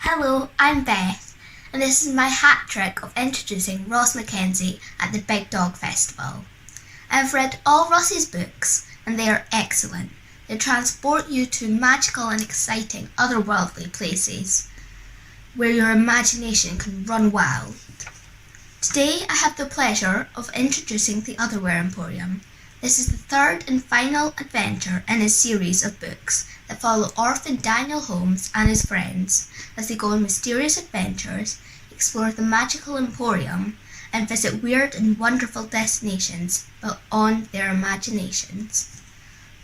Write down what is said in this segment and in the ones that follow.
Hello, I'm Beth, and this is my hat trick of introducing Ross MacKenzie at the Big Dog Festival. I've read all Ross's books, and they are excellent. They transport you to magical and exciting otherworldly places, where your imagination can run wild. Today I have the pleasure of introducing the Otherwhere Emporium. This is the third and final adventure in a series of books that follow orphan Daniel Holmes and his friends as they go on mysterious adventures, explore the magical Emporium, and visit weird and wonderful destinations built on their imaginations.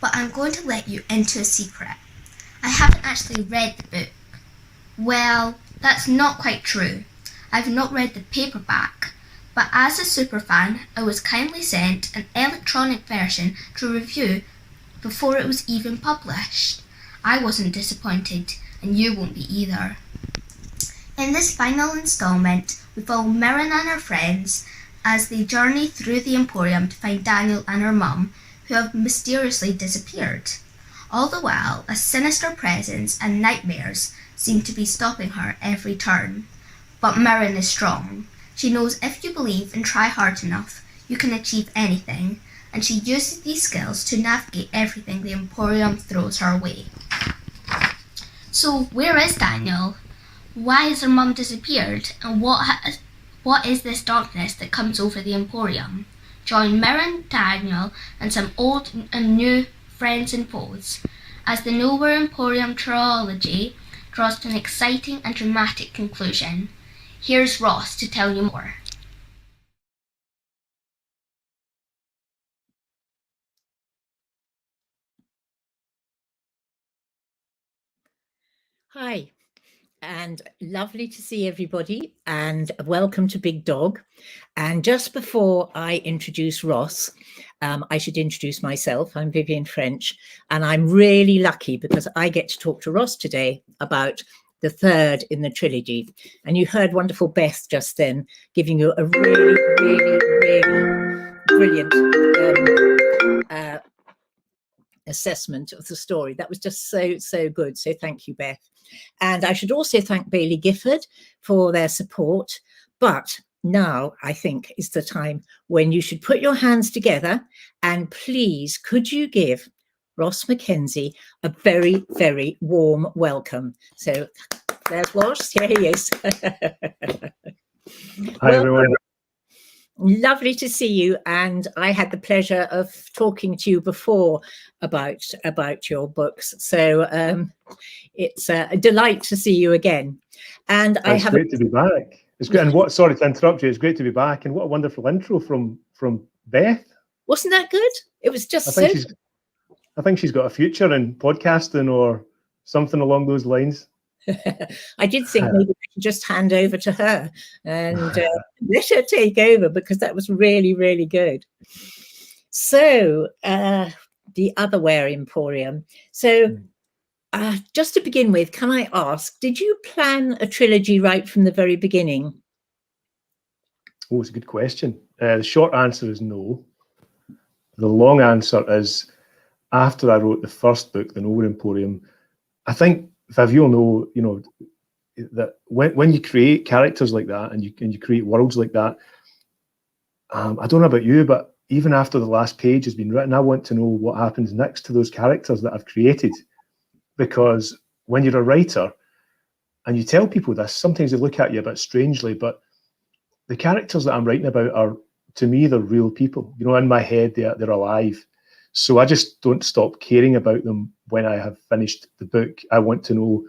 But I'm going to let you into a secret. I haven't actually read the book. Well, that's not quite true. I've not read the paperback, but as a superfan, I was kindly sent an electronic version to review before it was even published. I wasn't disappointed, and you won't be either. In this final installment, we follow Mirren and her friends as they journey through the Emporium to find Daniel and her mum, who have mysteriously disappeared. All the while, a sinister presence and nightmares seem to be stopping her every turn. But Mirren is strong. She knows if you believe and try hard enough, you can achieve anything, and she uses these skills to navigate everything the Emporium throws her way. So, where is Daniel? Why has her mum disappeared, and what is this darkness that comes over the Emporium? Join Mirren, Daniel, and some old and new friends and foes as the Nowhere Emporium Trilogy draws to an exciting and dramatic conclusion. Here's Ross to tell you more. Hi, and lovely to see everybody, and welcome to Big Dog. And just before I introduce Ross, I should introduce myself. I'm Vivian French, and I'm really lucky because I get to talk to Ross today about the third in the trilogy. And you heard wonderful Beth just then giving you a really, really, really brilliant assessment of the story. That was just so good. So thank you, Beth. And I should also thank Bailey Gifford for their support. But now I think is the time when you should put your hands together and please, could you give Ross MacKenzie a very, very warm welcome. So there's Ross. Here he is. Hi, everyone. Lovely to see you, and I had the pleasure of talking to you before about your books. So it's a delight to see you again. And it's great to be back. It's great. And sorry to interrupt you. It's great to be back. And what a wonderful intro from Beth. Wasn't that good? It was just I think she's got a future in podcasting or something along those lines. I did think maybe I could just hand over to her and let her take over because that was really, really good. So the Otherwhere Emporium. So just to begin with, can I ask, did you plan a trilogy right from the very beginning? Oh, it's a good question. The short answer is no. The long answer is after I wrote the first book, The Nowhere Emporium, I think Viv, you'll know, that when you create characters like that and you create worlds like that, I don't know about you, but even after the last page has been written, I want to know what happens next to those characters that I've created. Because when you're a writer and you tell people this, sometimes they look at you a bit strangely, but the characters that I'm writing about are, to me, they're real people. In my head, they're alive. So I just don't stop caring about them when I have finished the book. I want to know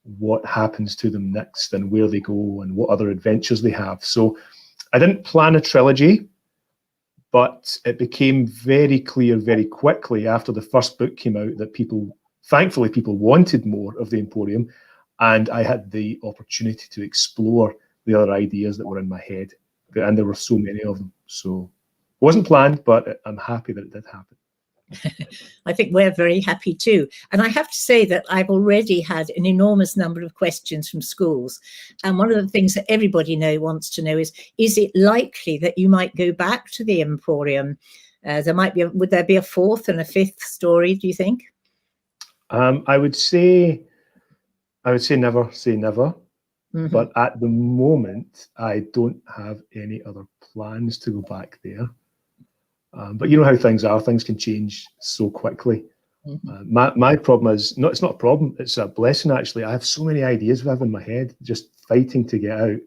what happens to them next and where they go and what other adventures they have. So I didn't plan a trilogy, but it became very clear very quickly after the first book came out that thankfully people wanted more of the Emporium, and I had the opportunity to explore the other ideas that were in my head. And there were so many of them. So it wasn't planned, but I'm happy that it did happen. I think we're very happy too. And I have to say that I've already had an enormous number of questions from schools. And one of the things that everybody wants to know is it likely that you might go back to the Emporium? Would there be a fourth and a fifth story, do you think? I would say I would say never say never. Mhm. But at the moment, I don't have any other plans to go back there. But you know how things are; things can change so quickly. My problem is it's not a problem; it's a blessing actually. I have so many ideas we have in my head, just fighting to get out.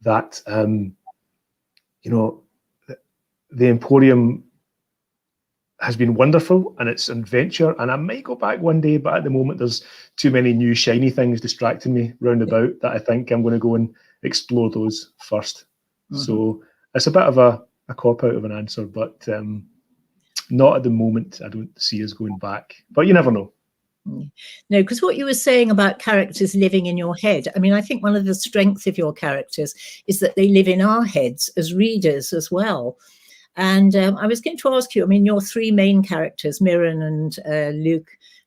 That you know, the Emporium has been wonderful and it's an adventure, and I might go back one day, but at the moment there's too many new shiny things distracting me round about that I think I'm going to go and explore those first. So it's a bit of a cop out of an answer, but not at the moment. I don't see us going back, but you never know. No, because what you were saying about characters living in your head, I mean, I think one of the strengths of your characters is that they live in our heads as readers as well. And I was going to ask you, I mean, your three main characters, Mirren and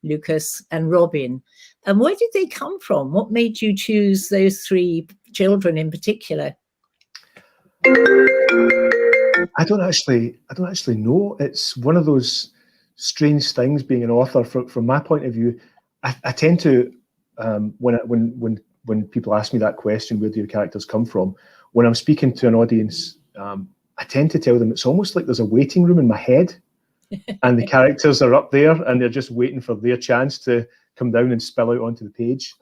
Lucas and Robin, and where did they come from? What made you choose those three children in particular? I don't actually know. It's one of those strange things being an author. From my point of view, I tend to when people ask me that question, where do your characters come from? When I'm speaking to an audience, I tend to tell them it's almost like there's a waiting room in my head, and the characters are up there, and they're just waiting for their chance to come down and spill out onto the page.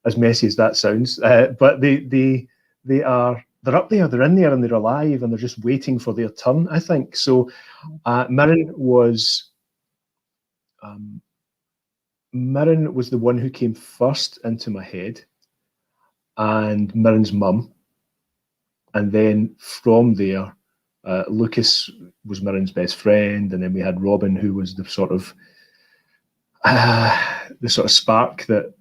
As messy as that sounds, but they're up there, they're in there, and they're alive, and they're just waiting for their turn, I think. So Mirren was the one who came first into my head, and Mirren's mum. And then from there, Lucas was Mirren's best friend, and then we had Robin, who was the sort of spark that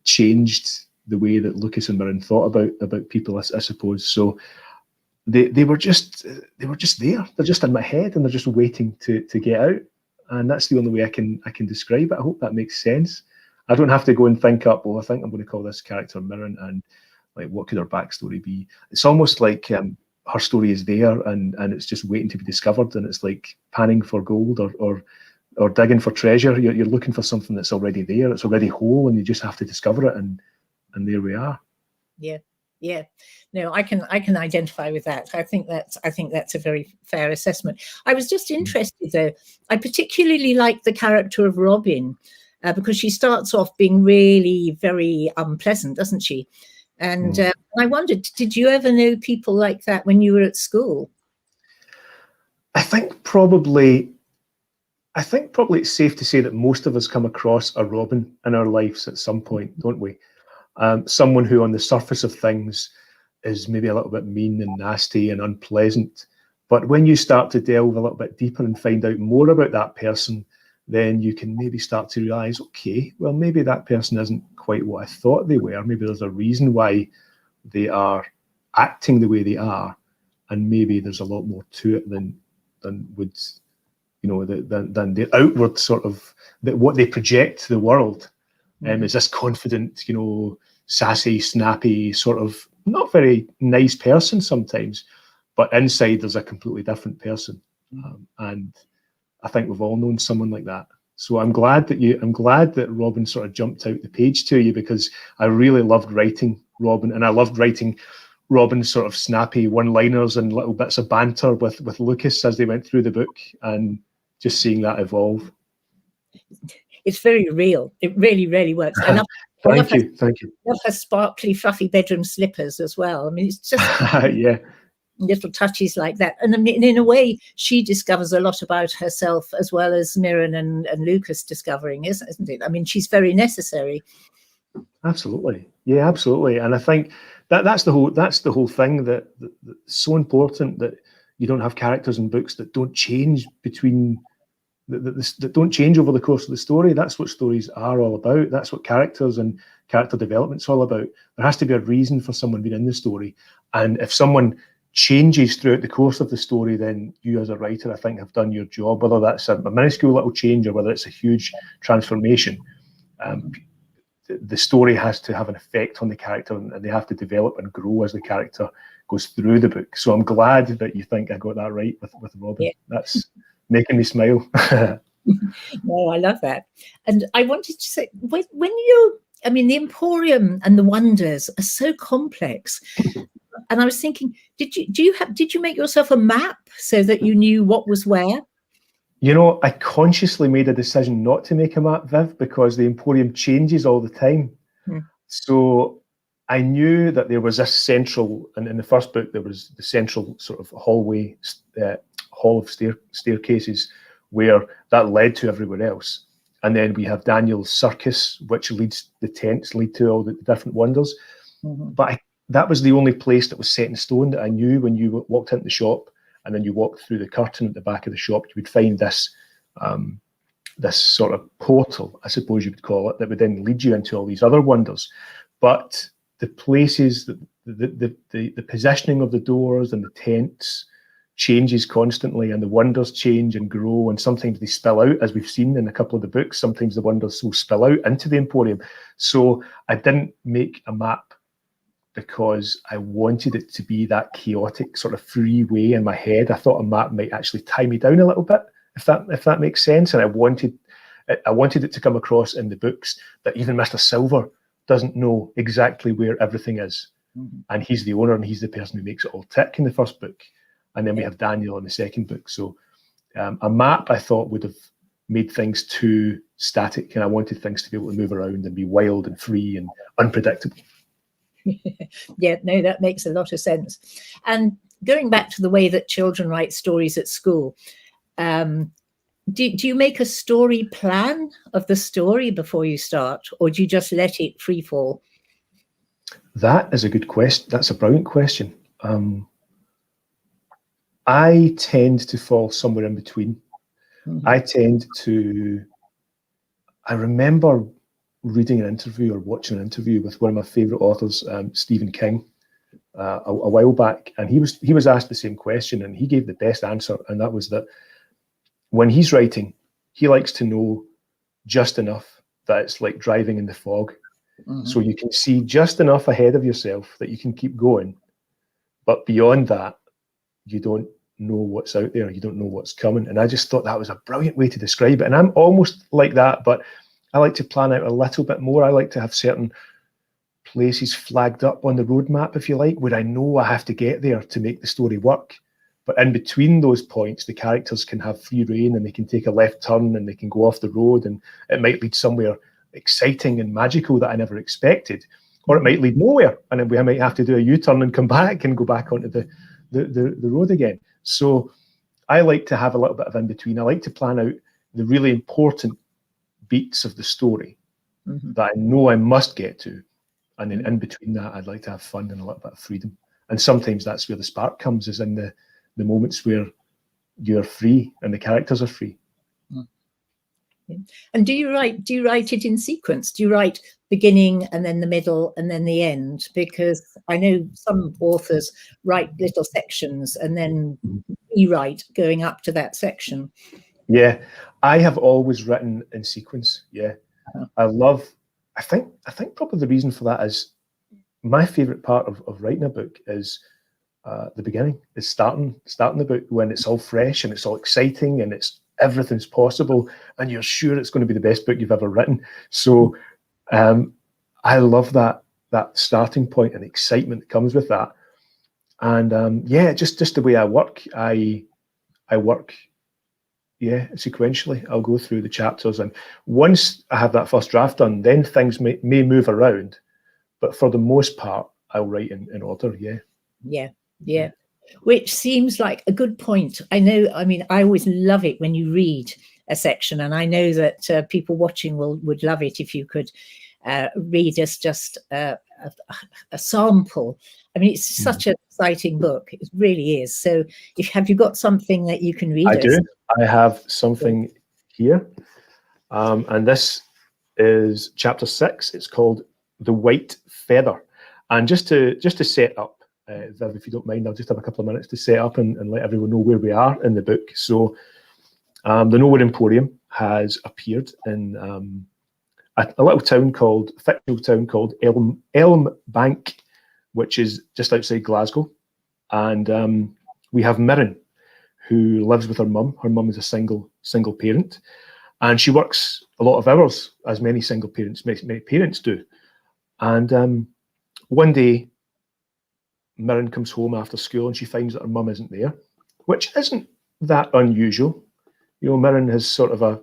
changed the way that Lucas and Mirren thought about people, I suppose. So they were just there. They're just in my head, and they're just waiting to get out. And that's the only way I can describe it. I hope that makes sense. I don't have to go and think up, well, I think I'm going to call this character Mirren, and like, what could her backstory be? It's almost like her story is there, and it's just waiting to be discovered, and it's like panning for gold or digging for treasure. You're looking for something that's already there. It's already whole, and you just have to discover it, and there we are. Yeah. No, I can identify with that. I think that's a very fair assessment. I was just interested though. I particularly like the character of Robin because she starts off being really very unpleasant, doesn't she? And I wondered, did you ever know people like that when you were at school? I think probably it's safe to say that most of us come across a Robin in our lives at some point, don't we? Someone who on the surface of things is maybe a little bit mean and nasty and unpleasant. But when you start to delve a little bit deeper and find out more about that person, then you can maybe start to realize, okay, well, maybe that person isn't quite what I thought they were. Maybe there's a reason why they are acting the way they are. And maybe there's a lot more to it than would, than the outward sort of what they project to the world. Is this confident, sassy, snappy, sort of not very nice person sometimes, but inside there's a completely different person. And I think we've all known someone like that. So I'm glad that Robin sort of jumped out the page to you, because I really loved writing Robin, and I loved writing Robin's sort of snappy one-liners and little bits of banter with Lucas as they went through the book, and just seeing that evolve. It's very real. It really, really works. Thank you. I love her sparkly, fluffy bedroom slippers as well. I mean, it's just yeah, little touches like that. And I mean, in a way, she discovers a lot about herself as well as Mirren and Lucas discovering, isn't it? I mean, she's very necessary. Absolutely. Yeah, absolutely. And I think that's the whole thing that's so important, that you don't have characters in books that don't change that don't change over the course of the story. That's what stories are all about. That's what characters and character development's all about. There has to be a reason for someone being in the story. And if someone changes throughout the course of the story, then you as a writer, I think, have done your job, whether that's a minuscule little change or whether it's a huge transformation. The story has to have an effect on the character, and they have to develop and grow as the character goes through the book. So I'm glad that you think I got that right with Robin. Yeah. That's making me smile. No, I love that. And I wanted to say, when you, I mean, the Emporium and the Wonders are so complex. And I was thinking, did you make yourself a map so that you knew what was where? You know, I consciously made a decision not to make a map, Viv, because the Emporium changes all the time. So I knew that there was this central, and in the first book, there was the central sort of hallway, hall of staircases, where that led to everywhere else. And then we have Daniel's circus, which leads, the tents lead to all the different wonders. But that was the only place that was set in stone that I knew. When you walked into the shop and then you walked through the curtain at the back of the shop, you would find this this sort of portal, I suppose you would call it, that would then lead you into all these other wonders. But the places, the positioning of the doors and the tents changes constantly, and the wonders change and grow, and sometimes they spill out, as we've seen in a couple of the books. Sometimes the wonders will spill out into the Emporium. So I didn't make a map because I wanted it to be that chaotic sort of free way in my head. I thought a map might actually tie me down a little bit, if that makes sense. And I wanted it to come across in the books that even Mr. Silver doesn't know exactly where everything is. And he's the owner, and he's the person who makes it all tick in the first book. And then we have Daniel in the second book. So a map, I thought, would have made things too static, and I wanted things to be able to move around and be wild and free and unpredictable. Yeah, no, that makes a lot of sense. And going back to the way that children write stories at school, do you make a story plan of the story before you start, or do you just let it free fall? That is a good question. That's a brilliant question. I tend to fall somewhere in between. I remember reading an interview or watching an interview with one of my favourite authors, Stephen King, a while back, and he was asked the same question, and he gave the best answer, and that was that when he's writing, he likes to know just enough that it's like driving in the fog. So you can see just enough ahead of yourself that you can keep going, but beyond that, you don't know what's out there, you don't know what's coming. And I just thought that was a brilliant way to describe it. And I'm almost like that, but I like to plan out a little bit more. I like to have certain places flagged up on the roadmap, if you like, where I know I have to get there to make the story work. But in between those points, the characters can have free rein, and they can take a left turn, and they can go off the road, and it might lead somewhere exciting and magical that I never expected, or it might lead nowhere, and then I might have to do a U-turn and come back and go back onto the road again. So I like to have a little bit of in between. I like to plan out the really important beats of the story that I know I must get to, and then in between that, I'd like to have fun and a little bit of freedom. And sometimes that's where the spark comes, is in the moments where you're free and the characters are free. And do you write it in sequence? Do you write beginning and then the middle and then the end? Because I know some authors write little sections and then rewrite going up to that section. Yeah, I have always written in sequence. Yeah, I think probably the reason for that is my favorite part of writing a book is the beginning, is starting the book when it's all fresh and it's all exciting and everything's possible, and you're sure it's going to be the best book you've ever written. So I love that starting point and excitement that comes with that. And yeah, just the way I work, I work, yeah, sequentially. I'll go through the chapters, and once I have that first draft done, then things may move around, but for the most part, I'll write in order. Yeah. Which seems like a good point. I mean, I always love it when you read a section, and I know that people watching would love it if you could read us just a sample. I mean, it's such an exciting book. It really is. So have you got something that you can read us? I do. I have something here. And this is chapter 6. It's called The White Feather. And just to set up, Viv, if you don't mind, I'll just have a couple of minutes to set up and let everyone know where we are in the book. So the Nowhere Emporium has appeared in a little fictional town called Earlham Bank, which is just outside Glasgow. And we have Mirren, who lives with her mum. Her mum is a single parent. And she works a lot of hours, as many parents do. And one day, Mirren comes home after school and she finds that her mum isn't there, which isn't that unusual. You know, Mirren has sort of a,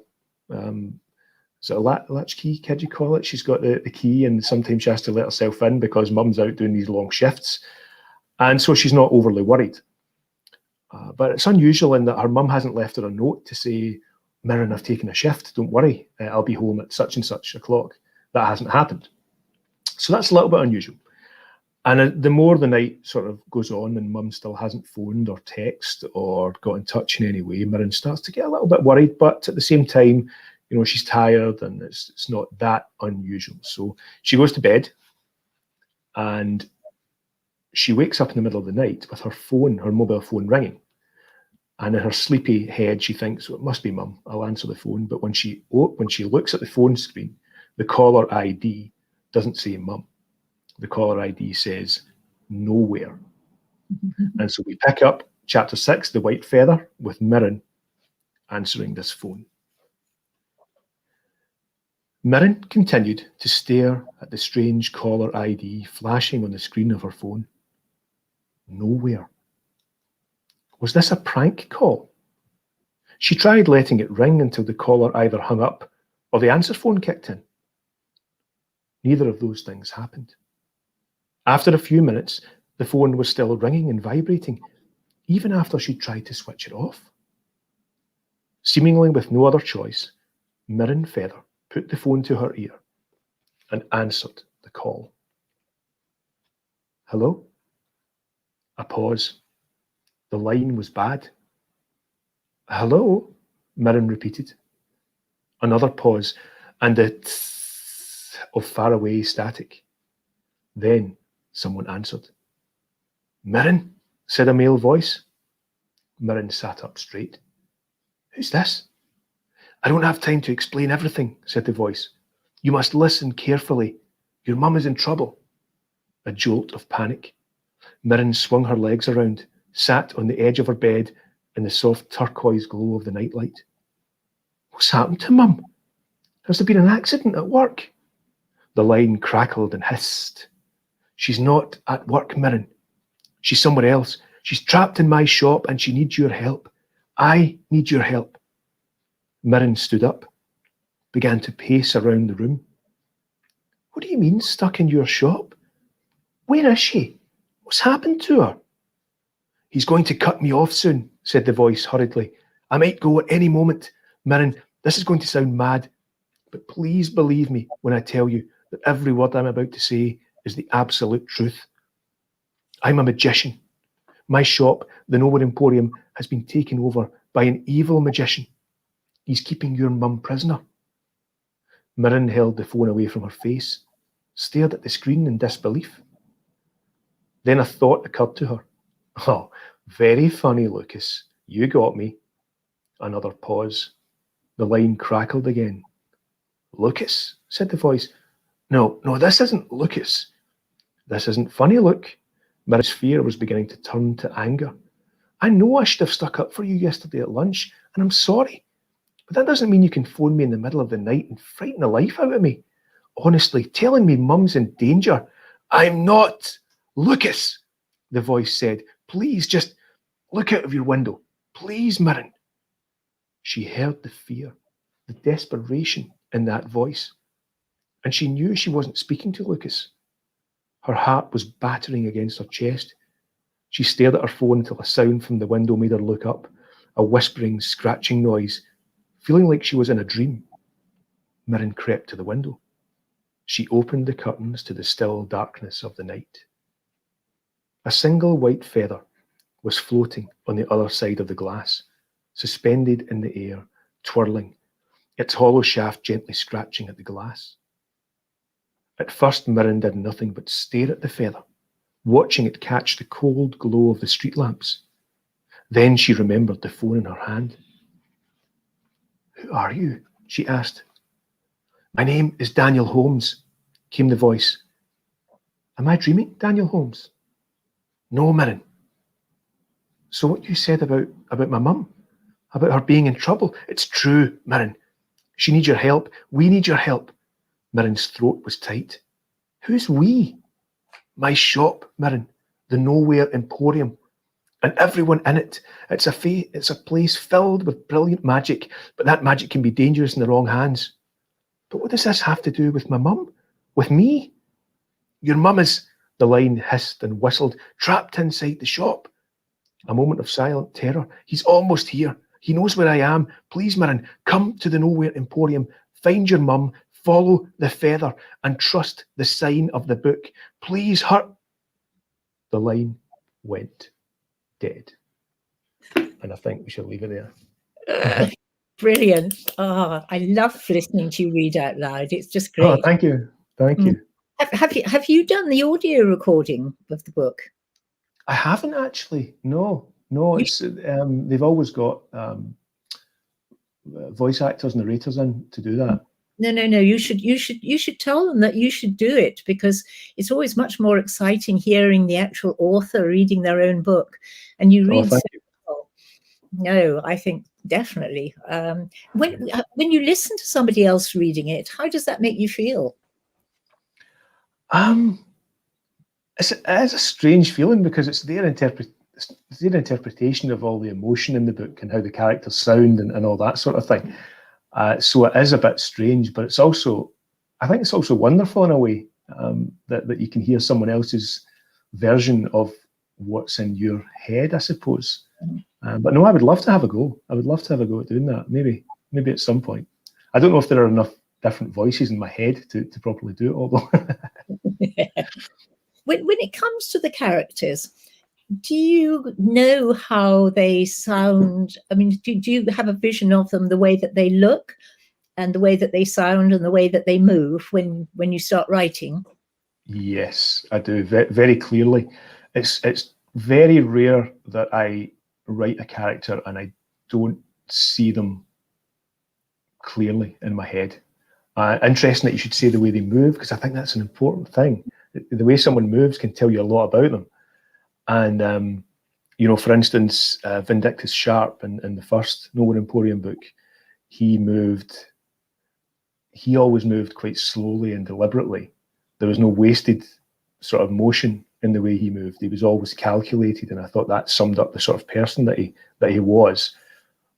is it a latchkey kid, you call it? She's got the key, and sometimes she has to let herself in because mum's out doing these long shifts. And so she's not overly worried. But it's unusual in that her mum hasn't left her a note to say, Mirren, I've taken a shift, don't worry, I'll be home at such and such o'clock. That hasn't happened. So that's a little bit unusual. And the more the night sort of goes on and mum still hasn't phoned or texted or got in touch in any way, Mirren starts to get a little bit worried, but at the same time, you know, she's tired and it's not that unusual. So she goes to bed and she wakes up in the middle of the night with her phone, her mobile phone ringing. And in her sleepy head, she thinks, well, it must be mum, I'll answer the phone. But when she looks at the phone screen, the caller ID doesn't say mum. The caller ID says Nowhere. And so we pick up chapter 6, The White Feather, with Mirren answering this phone. Mirren continued to stare at the strange caller ID flashing on the screen of her phone. Nowhere. Was this a prank call? She tried letting it ring until the caller either hung up or the answer phone kicked in. Neither of those things happened. After a few minutes, the phone was still ringing and vibrating, even after she tried to switch it off. Seemingly with no other choice, Mirren Feather put the phone to her ear and answered the call. Hello? A pause. The line was bad. Hello? Mirren repeated. Another pause and a tss of faraway static. Then someone answered. Mirren, said a male voice. Mirren sat up straight. Who's this? I don't have time to explain everything, said the voice. You must listen carefully. Your mum is in trouble. A jolt of panic. Mirren swung her legs around, sat on the edge of her bed in the soft turquoise glow of the nightlight. What's happened to Mum? Has there been an accident at work? The line crackled and hissed. She's not at work, Mirren. She's somewhere else. She's trapped in my shop and she needs your help. I need your help. Mirren stood up, began to pace around the room. What do you mean, stuck in your shop? Where is she? What's happened to her? He's going to cut me off soon, said the voice hurriedly. I might go at any moment. Mirren, this is going to sound mad, but please believe me when I tell you that every word I'm about to say is the absolute truth. I'm a magician. My shop, the Nowhere Emporium, has been taken over by an evil magician. He's keeping your mum prisoner. Mirren held the phone away from her face, stared at the screen in disbelief. Then a thought occurred to her. Oh, very funny, Lucas. You got me. Another pause. The line crackled again. Lucas, said the voice. No, this isn't Lucas. This isn't funny, look. Mirren's fear was beginning to turn to anger. I know I should have stuck up for you yesterday at lunch, and I'm sorry. But that doesn't mean you can phone me in the middle of the night and frighten the life out of me. Honestly, telling me Mum's in danger. I'm not. Lucas, the voice said. Please just look out of your window. Please, Mirren. She heard the fear, the desperation in that voice. And she knew she wasn't speaking to Lucas. Her heart was battering against her chest. She stared at her phone until a sound from the window made her look up, a whispering, scratching noise, feeling like she was in a dream. Mirren crept to the window. She opened the curtains to the still darkness of the night. A single white feather was floating on the other side of the glass, suspended in the air, twirling, its hollow shaft gently scratching at the glass. At first, Mirren did nothing but stare at the feather, watching it catch the cold glow of the street lamps. Then she remembered the phone in her hand. Who are you? She asked. My name is Daniel Holmes, came the voice. Am I dreaming, Daniel Holmes? No, Mirren. So what you said about my mum, about her being in trouble, it's true, Mirren. She needs your help. We need your help. Mirren's throat was tight. Who's we? My shop, Mirren, the Nowhere Emporium, and everyone in it. It's a place filled with brilliant magic, but that magic can be dangerous in the wrong hands. But what does this have to do with my mum? With me? Your mum is, the line hissed and whistled, trapped inside the shop. A moment of silent terror. He's almost here. He knows where I am. Please, Mirren, come to the Nowhere Emporium. Find your mum, follow the feather, and trust the sign of the book. Please, her... The line went dead. And I think we should leave it there. Brilliant. Oh, I love listening to you read out loud. It's just great. Oh, thank you. Thank you. Have you done the audio recording of the book? I haven't actually. No. It's they've always got voice actors, narrators in to do that. No. You should tell them that you should do it, because it's always much more exciting hearing the actual author reading their own book, and you read. No, I think definitely. When you listen to somebody else reading it, how does that make you feel? It's a strange feeling, because it's their interpretation of all the emotion in the book and how the characters sound and all that sort of thing. So it is a bit strange, but it's also, I think it's also wonderful in a way, that you can hear someone else's version of what's in your head, I suppose. But no, I would love to have a go. I would love to have a go at doing that. Maybe at some point. I don't know if there are enough different voices in my head to properly do it all, though. Yeah. When it comes to the characters, do you know how they sound? I mean, do you have a vision of them, the way that they look and the way that they sound and the way that they move when you start writing? Yes, I do, very clearly. It's very rare that I write a character and I don't see them clearly in my head. Interesting that you should say the way they move, because I think that's an important thing. The way someone moves can tell you a lot about them. And, for instance, Vindictus Sharp in the first Nowhere Emporium book, he always moved quite slowly and deliberately. There was no wasted sort of motion in the way he moved. He was always calculated, and I thought that summed up the sort of person that he was.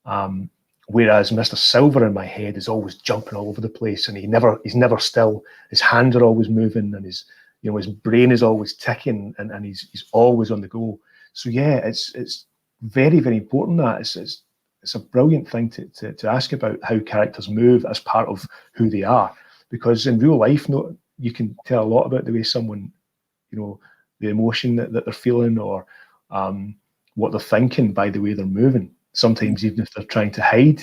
Whereas Mr. Silver in my head is always jumping all over the place, and he's never still. His hands are always moving, and his brain is always ticking, and he's always on the go. So yeah, it's very, very important that it's a brilliant thing to ask about how characters move as part of who they are, because in real life, you can tell a lot about the way someone, the emotion that they're feeling, or what they're thinking by the way they're moving. Sometimes even if they're trying to hide,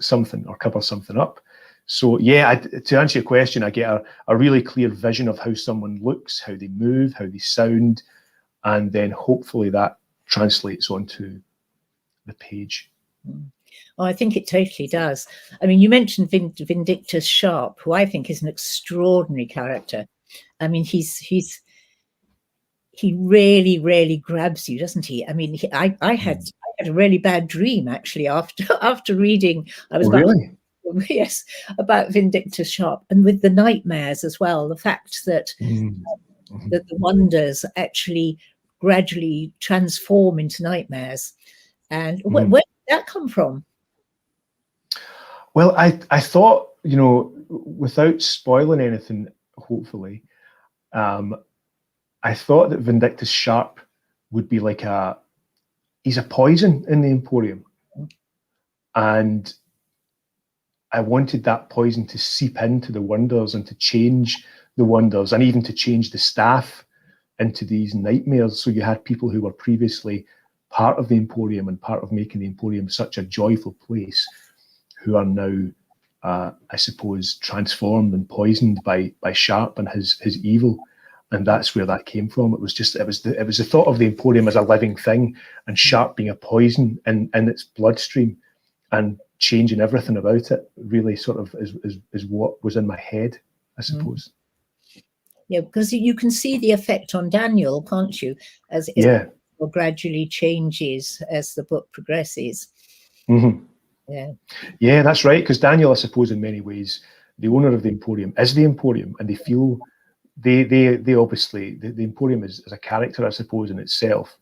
something or cover something up. So yeah, to answer your question, I get a really clear vision of how someone looks, how they move, how they sound, and then hopefully that translates onto the page. Oh, I think it totally does. I mean, you mentioned Vindictus Sharp, who I think is an extraordinary character. I mean, he really, really grabs you, doesn't he? I mean, I had a really bad dream actually after reading. I was Yes, about Vindictus Sharp, and with the nightmares as well. The fact that that the wonders actually gradually transform into nightmares. And where did that come from? Well, I thought, without spoiling anything, hopefully, I thought that Vindictus Sharp would be like he's a poison in the Emporium. And I wanted that poison to seep into the wonders and to change the wonders, and even to change the staff into these nightmares. So you had people who were previously part of the Emporium and part of making the Emporium such a joyful place, who are now, I suppose, transformed and poisoned by Sharp and his evil. And that's where that came from. It was the thought of the Emporium as a living thing, and Sharp being a poison in its bloodstream and changing everything about it really sort of is what was in my head, I suppose. Yeah, because you can see the effect on Daniel, can't you? As gradually changes as the book progresses. Mm-hmm. Yeah. Yeah, that's right. Because Daniel, I suppose, in many ways, the owner of the Emporium is the Emporium, and they feel they obviously the Emporium is a character, I suppose, in itself,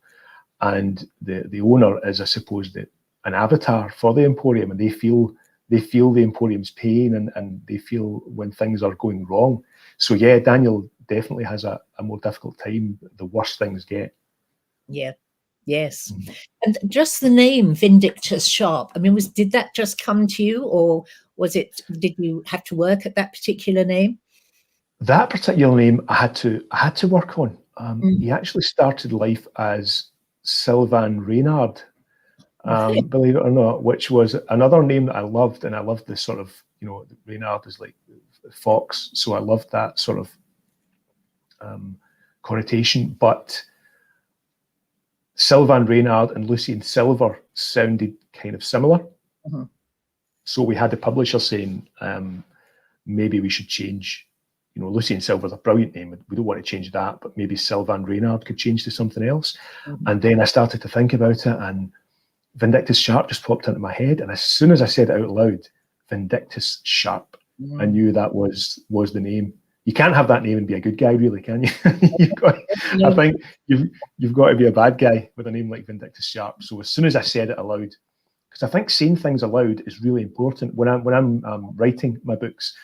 and the owner is, I suppose, an avatar for the Emporium, and they feel the Emporium's pain, and they feel when things are going wrong. So yeah, Daniel definitely has a more difficult time the worse things get. Yeah. Yes. And just the name Vindictus Sharp, I mean, did that just come to you, or did you have to work at that particular name? That particular name I had to work on. He actually started life as Sylvain Reynard, believe it or not, which was another name that I loved, and I loved this sort of, Reynard is like fox, so I loved that sort of connotation. But Sylvain Reynard and Lucien Silver sounded kind of similar. Mm-hmm. So we had the publisher saying, maybe we should change, Lucien Silver's a brilliant name. We don't want to change that, but maybe Sylvain Reynard could change to something else. Mm-hmm. And then I started to think about it, and Vindictus Sharp just popped into my head. And as soon as I said it out loud, Vindictus Sharp, I knew that was the name. You can't have that name and be a good guy, really, can you? I think you've got to be a bad guy with a name like Vindictus Sharp. So as soon as I said it aloud, because I think saying things aloud is really important. When I'm writing my books,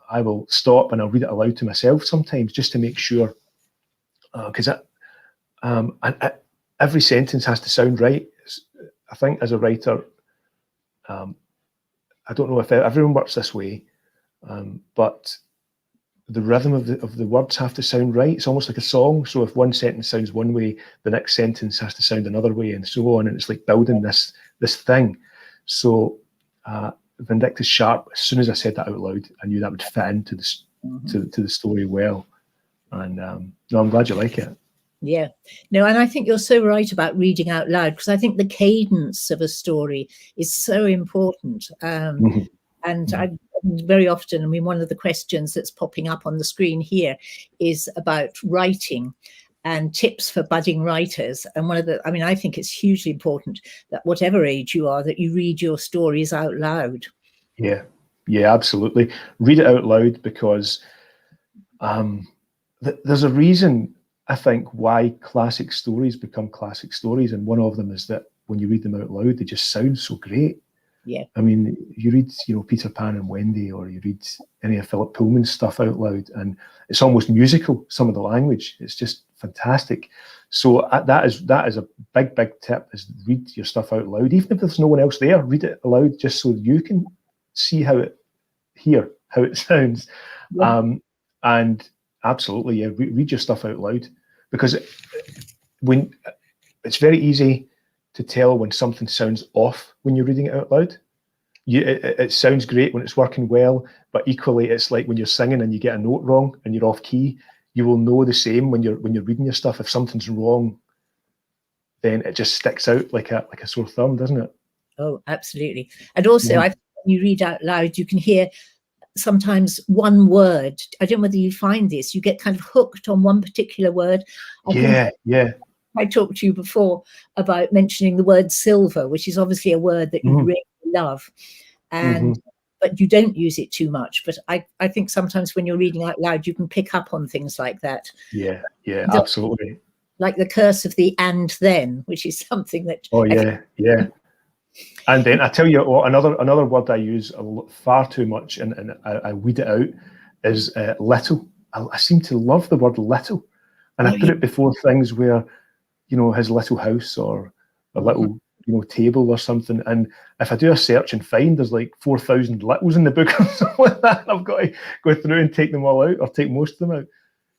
I will stop and I'll read it aloud to myself sometimes, just to make sure, because every sentence has to sound right. I think as a writer, I don't know if everyone works this way, but the rhythm of the words have to sound right. It's almost like a song. So if one sentence sounds one way, the next sentence has to sound another way, and so on. And it's like building this thing. So Vindictus Sharp, as soon as I said that out loud, I knew that would fit into to the story well. And no, I'm glad you like it. Yeah, no, and I think you're so right about reading out loud, because I think the cadence of a story is so important. And I very often, I mean, one of the questions that's popping up on the screen here is about writing and tips for budding writers. And I think it's hugely important that whatever age you are, that you read your stories out loud. Yeah, absolutely. Read it out loud, because there's a reason, I think, why classic stories become classic stories. And one of them is that when you read them out loud, they just sound so great. Yeah. I mean, you read, Peter Pan and Wendy, or you read any of Philip Pullman's stuff out loud, and it's almost musical, some of the language. It's just fantastic. So that is a big tip, is read your stuff out loud. Even if there's no one else there, read it aloud, just so you can see how it sounds. Yeah. And absolutely, yeah, read your stuff out loud, because when it's very easy to tell when something sounds off when you're reading it out loud. It sounds great when it's working well, but equally it's like when you're singing and you get a note wrong and you're off key. You will know the same when you're reading your stuff. If something's wrong, then it just sticks out like a sore thumb, doesn't it? Oh, absolutely. And also, I think when you read out loud, you can hear sometimes one word. I don't know whether you find this. You get kind of hooked on one particular word. Yeah. I talked to you before about mentioning the word silver, which is obviously a word that you really love, and but you don't use it too much. But I think sometimes when you're reading out loud, you can pick up on things like that. Yeah, absolutely. Like the curse of the "and then," which is something that. Oh yeah. And then I tell you, another word I use far too much, and I weed it out, is little. I seem to love the word little, and I put it before things where, his little house or a little, table or something. And if I do a search and find there's like 4,000 littles in the book or something like that, I've got to go through and take them all out, or take most of them out.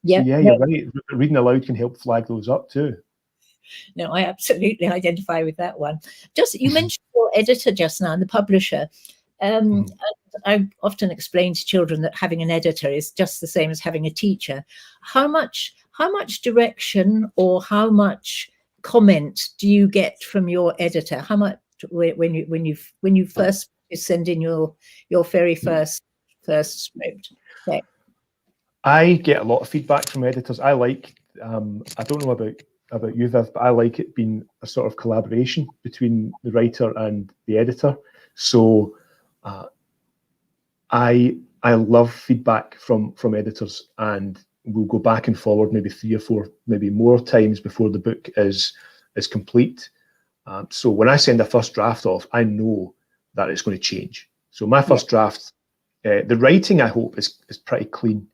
Yeah, so you're right. Reading aloud can help flag those up too. No, I absolutely identify with that one. You mentioned your editor just now and the publisher. And I often explain to children that having an editor is just the same as having a teacher. How much direction or how much comment do you get from your editor? How much when you first send in your very first script? Okay. I get a lot of feedback from editors. I like. I don't know about you, Viv, but I like it being a sort of collaboration between the writer and the editor. So I love feedback from editors, and we'll go back and forward maybe 3 or 4, maybe more times before the book is complete. So when I send a first draft off, I know that it's going to change. So my first draft, the writing, I hope, is pretty clean,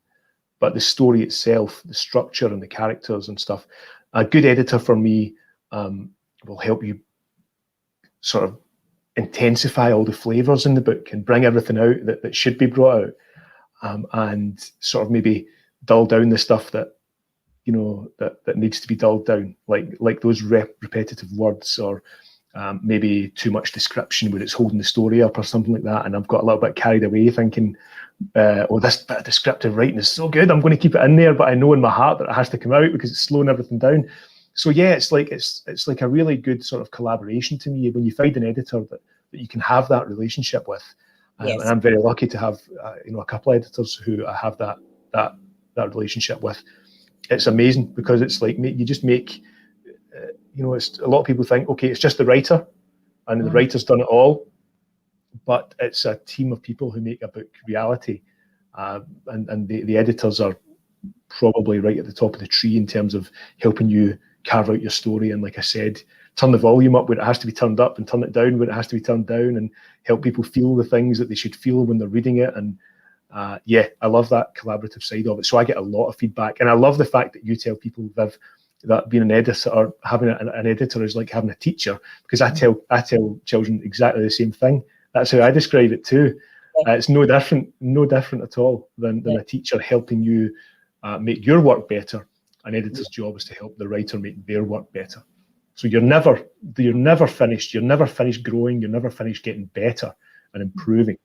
but the story itself, the structure and the characters and stuff, a good editor for me will help you sort of intensify all the flavors in the book and bring everything out that should be brought out, and sort of maybe dull down the stuff that that needs to be dulled down, like those repetitive words, or maybe too much description where it's holding the story up or something like that, and I've got a little bit carried away thinking, oh, this bit of descriptive writing is so good, I'm going to keep it in there, but I know in my heart that it has to come out because it's slowing everything down. So yeah, it's like a really good sort of collaboration to me when you find an editor that you can have that relationship with. And I'm very lucky to have a couple of editors who I have that relationship with. It's amazing because it's like you just make, it's a lot of people think, okay, it's just the writer and the writer's done it all, but it's a team of people who make a book reality, and the editors are probably right at the top of the tree in terms of helping you carve out your story. And like I said, turn the volume up where it has to be turned up and turn it down where it has to be turned down, and help people feel the things that they should feel when they're reading it. And I love that collaborative side of it. So I get a lot of feedback, and I love the fact that you tell people, Viv, that being an editor or having an editor is like having a teacher, because I tell children exactly the same thing. That's how I describe it too. It's no different at all than a teacher helping you make your work better. An editor's job is to help the writer make their work better. So you're never finished. You're never finished growing. You're never finished getting better and improving.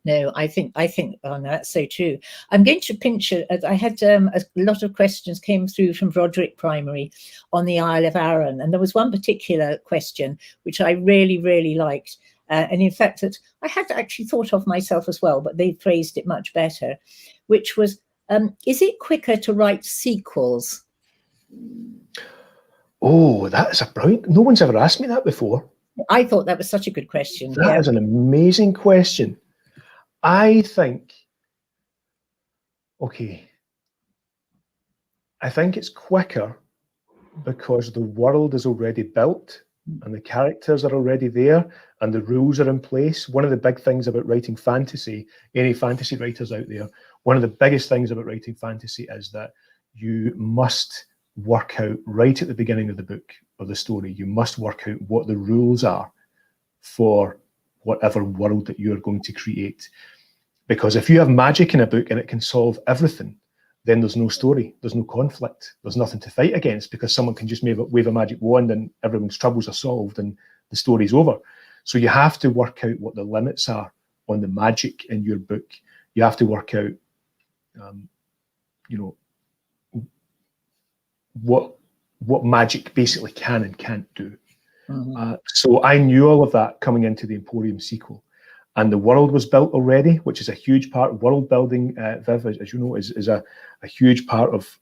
No, I think that's so true. I'm going to pinch it. I had a lot of questions came through from Broderick Primary on the Isle of Arran, and there was one particular question which I really, really liked. And in fact, that I had actually thought of myself as well, but they phrased it much better, which was, is it quicker to write sequels? Oh, that's a brilliant. No one's ever asked me that before. I thought that was such a good question. That is an amazing question. I think it's quicker because the world is already built and the characters are already there and the rules are in place. One of the big things about writing fantasy, any fantasy writers out there, one of the biggest things about writing fantasy is that you must work out right at the beginning of the book or the story, you must work out what the rules are for whatever world that you're going to create. Because if you have magic in a book and it can solve everything, then there's no story, there's no conflict, there's nothing to fight against, because someone can just wave a magic wand and everyone's troubles are solved and the story's over. So you have to work out what the limits are on the magic in your book. You have to work out, what magic basically can and can't do. So I knew all of that coming into the Emporium sequel. And the world was built already, which is a huge part of world building. Viv, as you know, is a huge part of.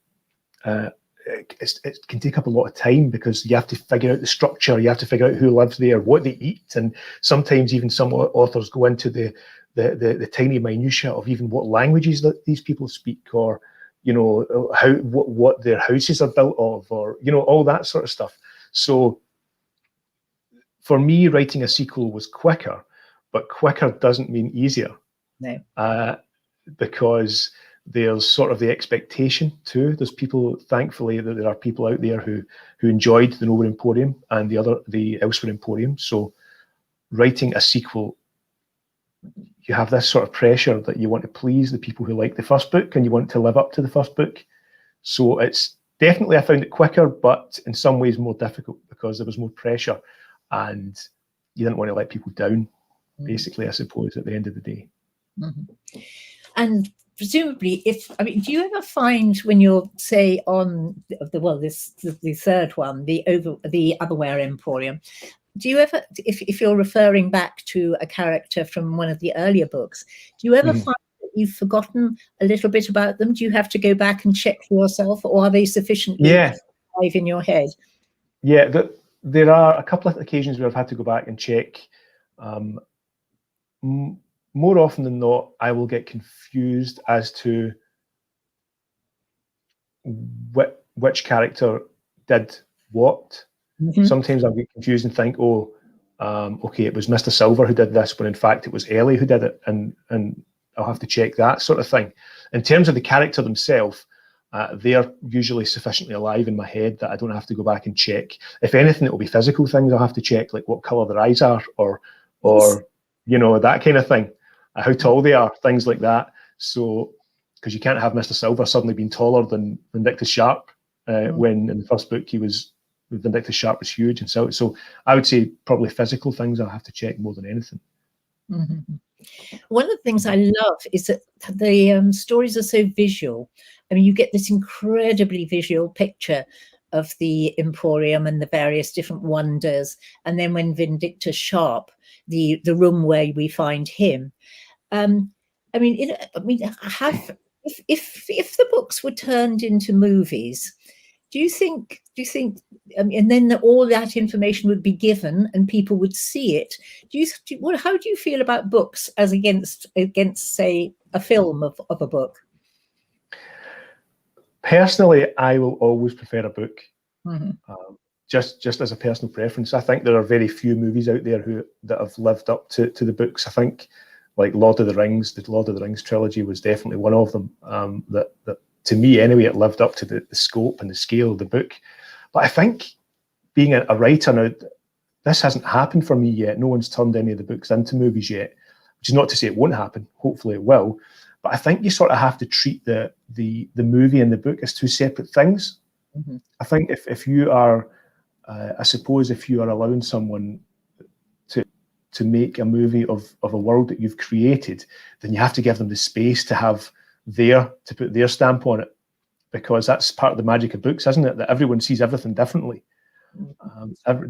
It can take up a lot of time because you have to figure out the structure. You have to figure out who lives there, what they eat, and sometimes even some authors go into the tiny minutiae of even what languages that these people speak, or what their houses are built of, or all that sort of stuff. So for me, writing a sequel was quicker. But quicker doesn't mean easier. No. Because there's sort of the expectation too. There's people, thankfully, that there are people out there who enjoyed the Nowhere Emporium and the Elsewhere Emporium. So writing a sequel, you have this sort of pressure that you want to please the people who like the first book and you want to live up to the first book. So it's definitely, I found it quicker, but in some ways more difficult because there was more pressure and you didn't want to let people down. Basically, I suppose, at the end of the day. And presumably, do you ever find when you're, say, on the third one, the Otherwhere Emporium, do you ever, if you're referring back to a character from one of the earlier books, do you ever find that you've forgotten a little bit about them? Do you have to go back and check for yourself, or are they sufficiently alive in your head? Yeah, there are a couple of occasions where I've had to go back and check. more often than not, I will get confused as to which character did what. Sometimes I'll get confused and think, oh, okay, it was Mr. Silver who did this, when in fact it was Ellie who did it, and I'll have to check that sort of thing. In terms of the character themselves, they're usually sufficiently alive in my head that I don't have to go back and check. If anything, it will be physical things I'll have to check, like what colour their eyes are, or you know, that kind of thing, how tall they are, things like that. So, because you can't have Mr. Silver suddenly being taller than Vindictus Sharp, when in the first book Vindictus Sharp was huge, and so I would say probably physical things I'll have to check more than anything. One of the things I love is that the stories are so visual. I mean, you get this incredibly visual picture of the Emporium and the various different wonders, and then when Vindictus Sharp, the room where we find him. I mean, if the books were turned into movies, do you think, and then all that information would be given and people would see it? How do you feel about books as against say a film of a book? Personally, I will always prefer a book. Just as a personal preference. I think there are very few movies out there that have lived up to the books. I think, like Lord of the Rings, the Lord of the Rings trilogy was definitely one of them. That to me, anyway, it lived up to the scope and the scale of the book. But I think, being a writer now, this hasn't happened for me yet. No one's turned any of the books into movies yet, which is not to say it won't happen. Hopefully it will. But I think you sort of have to treat the movie and the book as two separate things. I think if you are, I suppose, if you are allowing someone to make a movie of a world that you've created, then you have to give them the space to put their stamp on it, because that's part of the magic of books, isn't it? That everyone sees everything differently.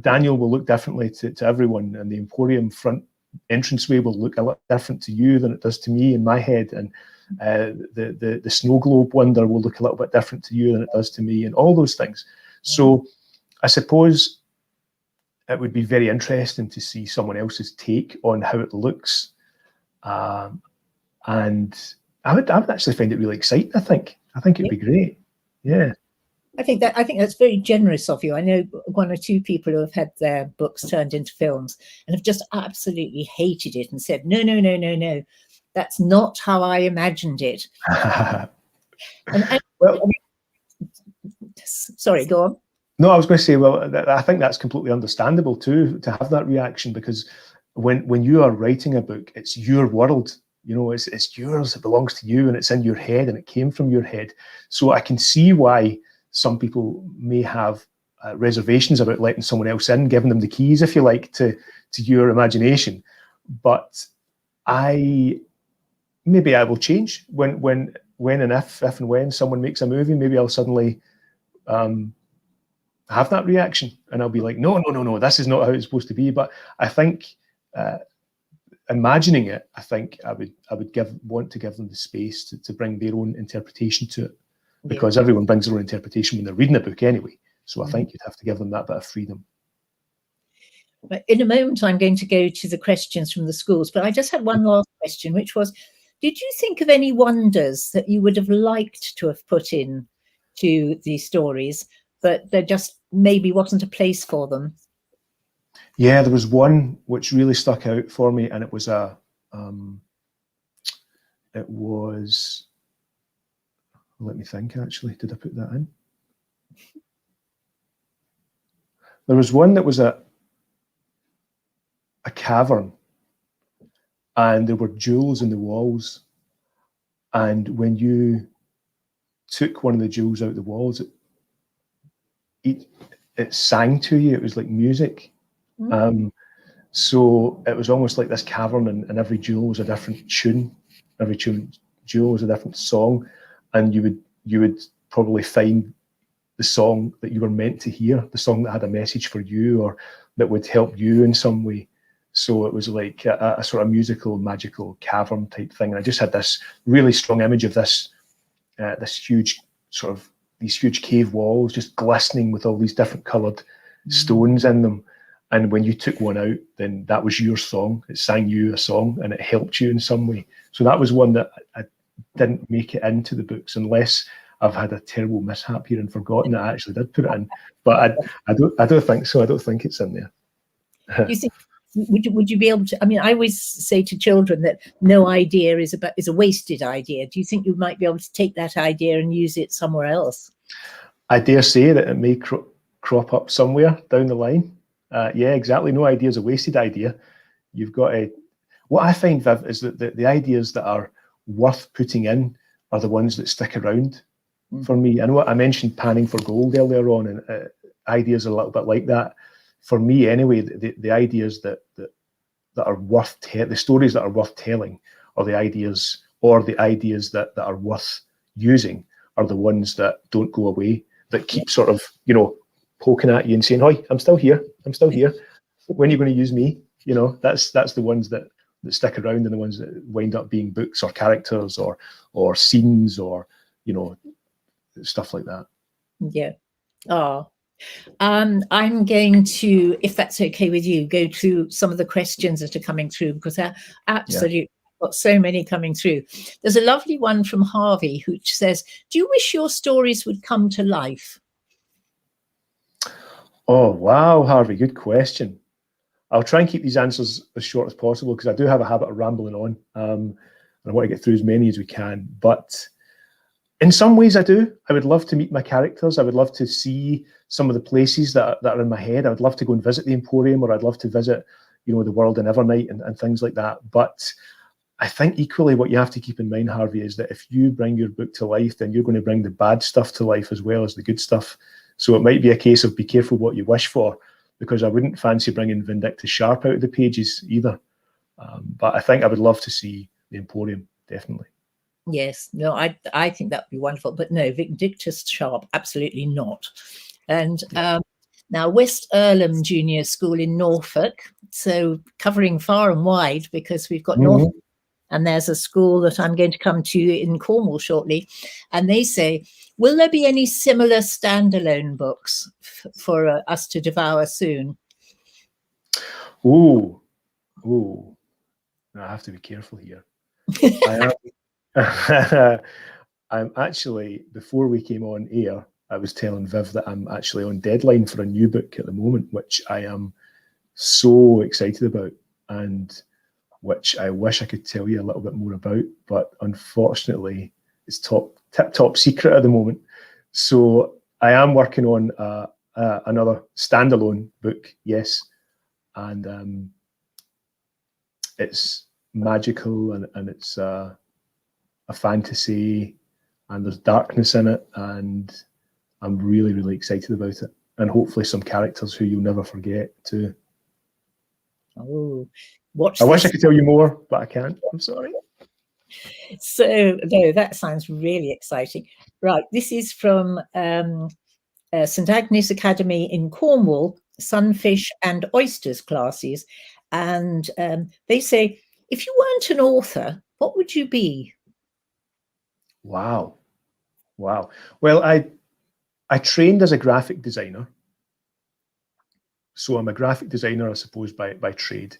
Daniel will look differently to everyone, and the Emporium front entranceway will look a lot different to you than it does to me in my head, and the snow globe wonder will look a little bit different to you than it does to me, and all those things. So I suppose it would be very interesting to see someone else's take on how it looks, and I would actually find it really exciting. I think it'd be great. Yeah. I think that's very generous of you. I know one or two people who have had their books turned into films and have just absolutely hated it and said, no, that's not how I imagined it. Sorry, go on. No, I was going to say, well, I think that's completely understandable too, to have that reaction, because when you are writing a book, it's your world. You know, it's yours. It belongs to you, and it's in your head, and it came from your head. So I can see why some people may have reservations about letting someone else in, giving them the keys, if you like, to your imagination. But maybe I will change when and if and when someone makes a movie. Maybe I'll suddenly have that reaction, and I'll be like, no, this is not how it's supposed to be. But I think imagining it, I think I would want to give them the space to bring their own interpretation to it, because everyone brings their own interpretation when they're reading a book anyway. So I think you'd have to give them that bit of freedom. In a moment, I'm going to go to the questions from the schools, but I just had one last question, which was, did you think of any wonders that you would have liked to have put in to the stories, but there just maybe wasn't a place for them? Yeah, there was one which really stuck out for me, and it was let me think, actually, did I put that in? There was one that was a cavern, and there were jewels in the walls, and when you took one of the jewels out of the walls, it sang to you. It was like music. So it was almost like this cavern, and every jewel was a different tune. Every jewel was a different song, and you would probably find the song that you were meant to hear, the song that had a message for you or that would help you in some way. So it was like a sort of musical, magical cavern type thing. And I just had this really strong image of these huge cave walls, just glistening with all these different coloured stones in them. And when you took one out, then that was your song. It sang you a song and it helped you in some way. So that was one that I didn't make it into the books unless I've had a terrible mishap here and forgotten that I actually did put it in. But I don't think so. I don't think it's in there. Do you think, would you be able to, I mean, I always say to children that no idea is a wasted idea. Do you think you might be able to take that idea and use it somewhere else? I dare say that it may crop up somewhere down the line. Yeah, exactly. No idea is a wasted idea. You've got to. What I find, Viv, is that the ideas that are worth putting in are the ones that stick around for me. I know I mentioned panning for gold earlier on, and ideas are a little bit like that. For me, anyway, the ideas that are worth the stories that are worth telling, or the ideas that are worth using, are the ones that don't go away, that keep sort of, poking at you and saying, "Hi, I'm still here. I'm still here. When are you going to use me?" That's the ones that stick around, and the ones that wind up being books or characters or scenes or stuff like that. Yeah. Oh, I'm going to, if that's okay with you, go through some of the questions that are coming through, because I absolutely got so many coming through. There's a lovely one from Harvey, which says, "Do you wish your stories would come to life?" Oh, wow, Harvey, good question. I'll try and keep these answers as short as possible, because I do have a habit of rambling on, and I want to get through as many as we can. But in some ways I do. I would love to meet my characters. I would love to see some of the places that are in my head. I would love to go and visit the Emporium, or I'd love to visit, the world in Evernight and things like that. But I think equally what you have to keep in mind, Harvey, is that if you bring your book to life, then you're going to bring the bad stuff to life as well as the good stuff. So it might be a case of be careful what you wish for, because I wouldn't fancy bringing Vindictus Sharp out of the pages either. But I think I would love to see the Emporium, definitely. Yes, no, I think that would be wonderful. But no, Vindictus Sharp, absolutely not. And now West Earlham Junior School in Norfolk, so covering far and wide, because we've got Norfolk, and there's a school that I'm going to come to in Cornwall shortly, and they say, will there be any similar standalone books for us to devour soon? Oh, I have to be careful here. I'm actually, before we came on air, I was telling Viv that I'm actually on deadline for a new book at the moment, which I am so excited about, and which I wish I could tell you a little bit more about, but unfortunately it's tip-top secret at the moment. So I am working on another standalone book, yes, and it's magical, and it's a fantasy, and there's darkness in it, and I'm really, really excited about it, and hopefully some characters who you'll never forget too. Oh, I wish I could tell you more, but I can't. I'm sorry. So no, that sounds really exciting. Right, this is from St Agnes Academy in Cornwall, Sunfish and Oysters classes, and they say, if you weren't an author, what would you be? Wow. Well, I trained as a graphic designer, so I'm a graphic designer, I suppose, by trade.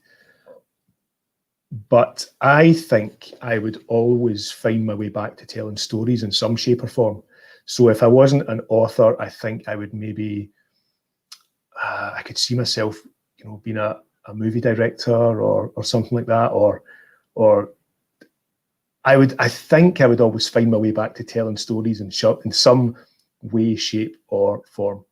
But I think I would always find my way back to telling stories in some shape or form. So if I wasn't an author, I think I would maybe, I could see myself, being a movie director or something like that, or I think I would always find my way back to telling stories in some way, shape, or form.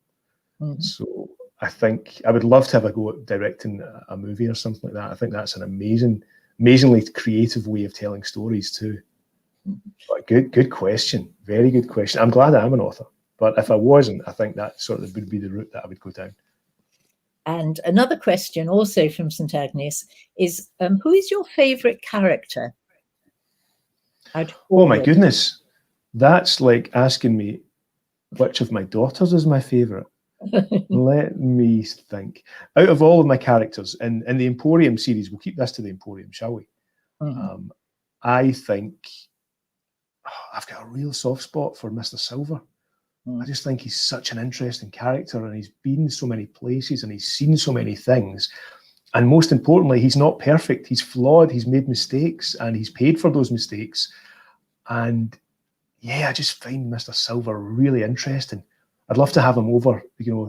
Mm-hmm. So I think I would love to have a go at directing a movie or something like that. I think that's an amazingly creative way of telling stories too. But good question. Very good question. I'm glad I am an author, but if I wasn't, I think that sort of would be the route that I would go down. And another question, also from St Agnes, is who is your favourite character? Oh my goodness, that's like asking me which of my daughters is my favourite. Let me think. Out of all of my characters in the Emporium series, we'll keep this to the Emporium, shall we? Mm-hmm. I think I've got a real soft spot for Mr. Silver. I just think he's such an interesting character, and he's been so many places and he's seen so many things. And most importantly, he's not perfect. He's flawed. He's made mistakes, and he's paid for those mistakes. And yeah, I just find Mr. Silver really interesting. I'd love to have him over,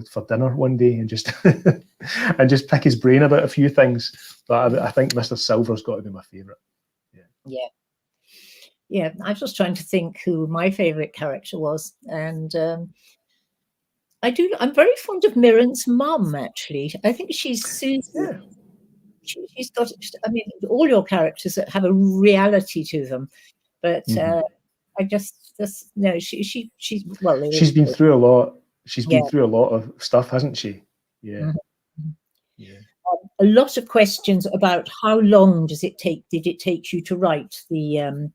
for dinner one day and just and just pick his brain about a few things. But I think Mr. Silver's got to be my favourite. Yeah. I was just trying to think who my favourite character was, and I'm very fond of Mirren's mum. Actually, I think she's Susie. Yeah. She's got. I mean, all your characters that have a reality to them, but I just no. She's well. She's been through a lot. She's been through a lot of stuff, hasn't she? Yeah. Yeah. A lot of questions about how long did it take you to write the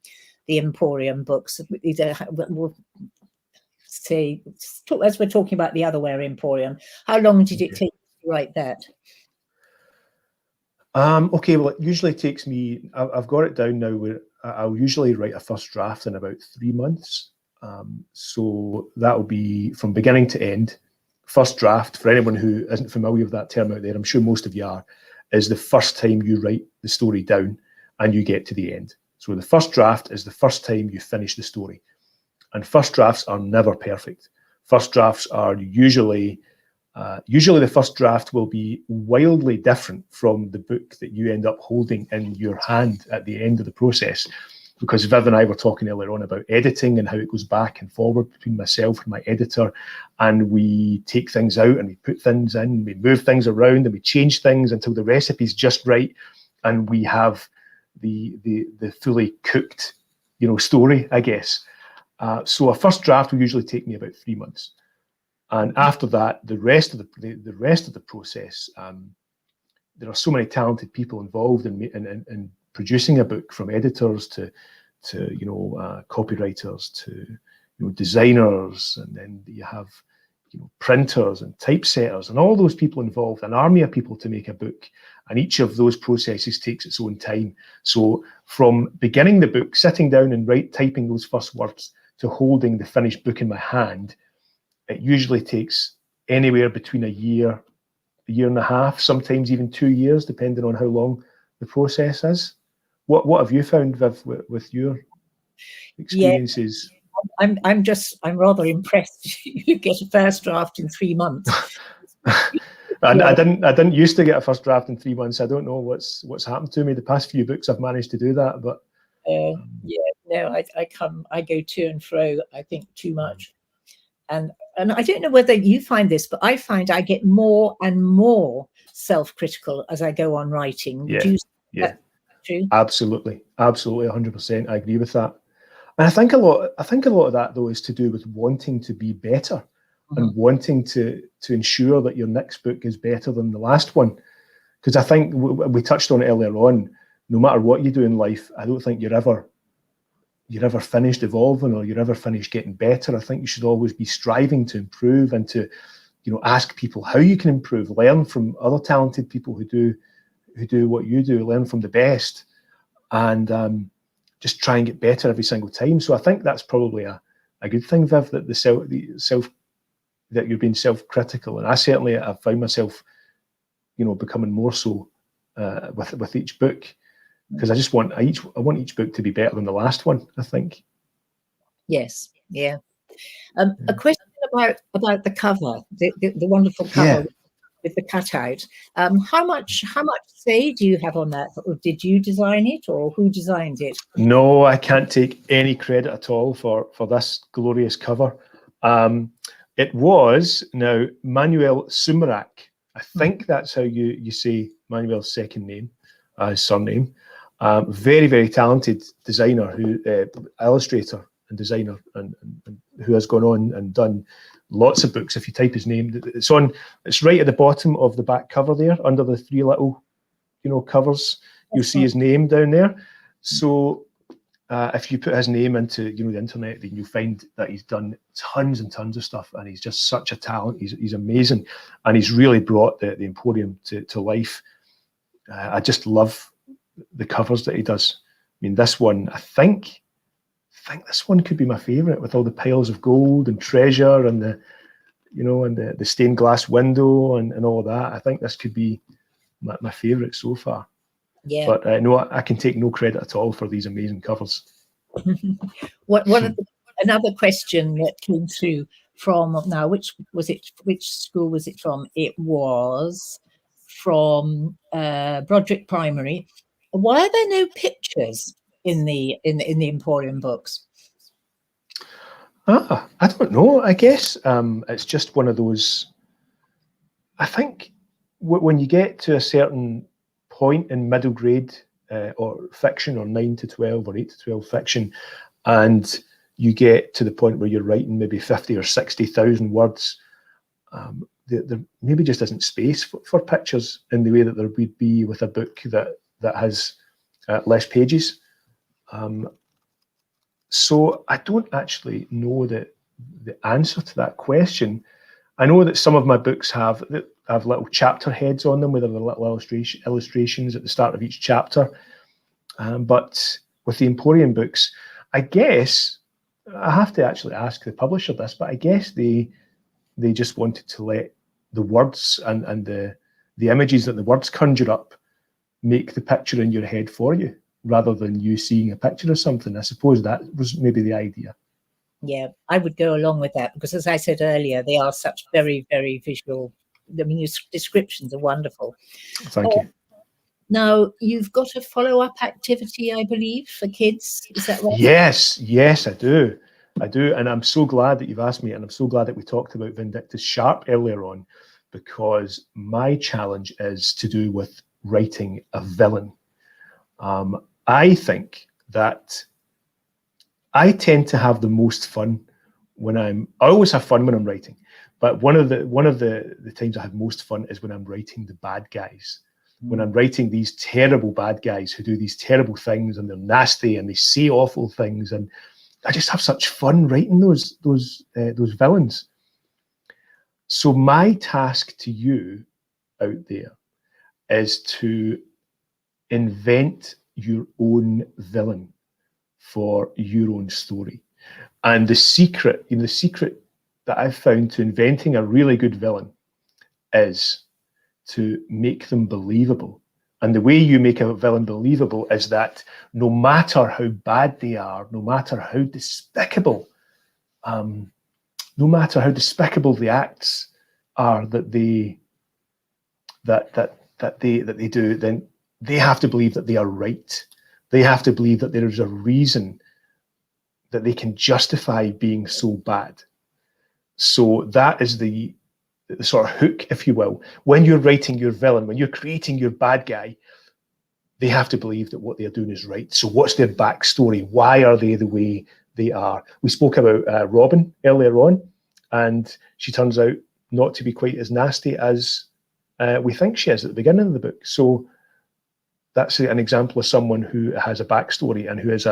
Emporium books? We'll say, as we're talking about the Otherwhere Emporium, how long did it take you to write that? Okay, well, it usually takes me, I've got it down now where I'll usually write a first draft in about 3 months. So that'll be from beginning to end. First draft, for anyone who isn't familiar with that term out there, I'm sure most of you are, is the first time you write the story down and you get to the end. So the first draft is the first time you finish the story. And first drafts are never perfect. First drafts are usually the first draft will be wildly different from the book that you end up holding in your hand at the end of the process. Because Viv and I were talking earlier on about editing and how it goes back and forward between myself and my editor, and we take things out and we put things in, we move things around and we change things until the recipe's just right, and we have the fully cooked, story, I guess. So a first draft will usually take me about 3 months, and after that, the rest of the process, there are so many talented people involved in producing a book, from editors to copywriters to designers, and then you have printers and typesetters and all those people involved, an army of people to make a book, and each of those processes takes its own time. So from beginning the book, sitting down and typing those first words, to holding the finished book in my hand, it usually takes anywhere between a year and a half, sometimes even 2 years, depending on how long the process is. What have you found, Viv, with your experiences? Yeah, I'm rather impressed. You get a first draft in 3 months. And I didn't used to get a first draft in 3 months. I don't know what's happened to me. The past few books I've managed to do that, but I go to and fro, I think, too much. And I don't know whether you find this, but I find I get more and more self-critical as I go on writing. Yeah. True? Absolutely, 100%. I agree with that. And I think a lot of that, though, is to do with wanting to be better and wanting to ensure that your next book is better than the last one. Because I think we touched on it earlier on. No matter what you do in life, I don't think you're ever finished evolving, or you're ever finished getting better. I think you should always be striving to improve and to, ask people how you can improve. Learn from other talented people who do what you do. Learn from the best, and just try and get better every single time. So I think that's probably a good thing, Viv, that that you're being self-critical, and I found myself, becoming more so with each book, because I want each book to be better than the last one, I think. Yes, yeah. A question about the cover, the wonderful cover. Yeah. With the cutout, how much say do you have on that? Or did you design it, or who designed it? No, I can't take any credit at all for this glorious cover. It was now Manuel Sumerac. I think that's how you say Manuel's second name, his surname. Very, very talented designer, illustrator and designer, and who has gone on and done lots of books. If you type his name, it's right at the bottom of the back cover there, under the 3 little, covers. You'll see his name down there. So if you put his name into, the internet, then you'll find that he's done tons and tons of stuff, and he's just such a talent. He's amazing, and he's really brought the Emporium to life. I just love the covers that he does. I mean, this one, I think think this one could be my favourite, with all the piles of gold and treasure and the stained glass window and all that. I think this could be my favourite so far. Yeah. But no, I can take no credit at all for these amazing covers. Another question that came through from, now, which school was it from? It was from Broderick Primary. Why are there no pictures in the Emporium books? I don't know. I guess it's just one of those. I think when you get to a certain point in middle grade or fiction, or 9 to 12 or 8 to 12 fiction, and you get to the point where you're writing maybe 50 or 60,000 words, there maybe just isn't space for pictures in the way that there would be with a book that has less pages. So I don't actually know the answer to that question. I know that some of my books have little chapter heads on them with little illustrations at the start of each chapter. But with the Emporium books, I guess I have to actually ask the publisher this, but I guess they just wanted to let the words and the images that the words conjure up make the picture in your head for you, rather than you seeing a picture of something. I suppose that was maybe the idea. Yeah, I would go along with that, because as I said earlier, they are such very, very visual. I mean, your descriptions are wonderful. Thank you. Now, you've got a follow-up activity, I believe, for kids. Is that right? Yes, I do. And I'm so glad that you've asked me, and I'm so glad that we talked about Vindictus Sharp earlier on, because my challenge is to do with writing a villain. I think that I tend to have the most fun I always have fun when I'm writing, but one of the times I have most fun is when I'm writing the bad guys. When I'm writing these terrible bad guys who do these terrible things, and they're nasty and they say awful things, and I just have such fun writing those villains. So my task to you out there is to invent your own villain for your own story. And the secret that I've found to inventing a really good villain is to make them believable. And the way you make a villain believable is that no matter how bad they are, no matter how despicable the acts are that they do, then they have to believe that they are right. They have to believe that there is a reason that they can justify being so bad. So that is the sort of hook, if you will. When you're writing your villain, when you're creating your bad guy, they have to believe that what they're doing is right. So what's their backstory? Why are they the way they are? We spoke about Robin earlier on, and she turns out not to be quite as nasty as we think she is at the beginning of the book. So that's an example of someone who has a backstory and who is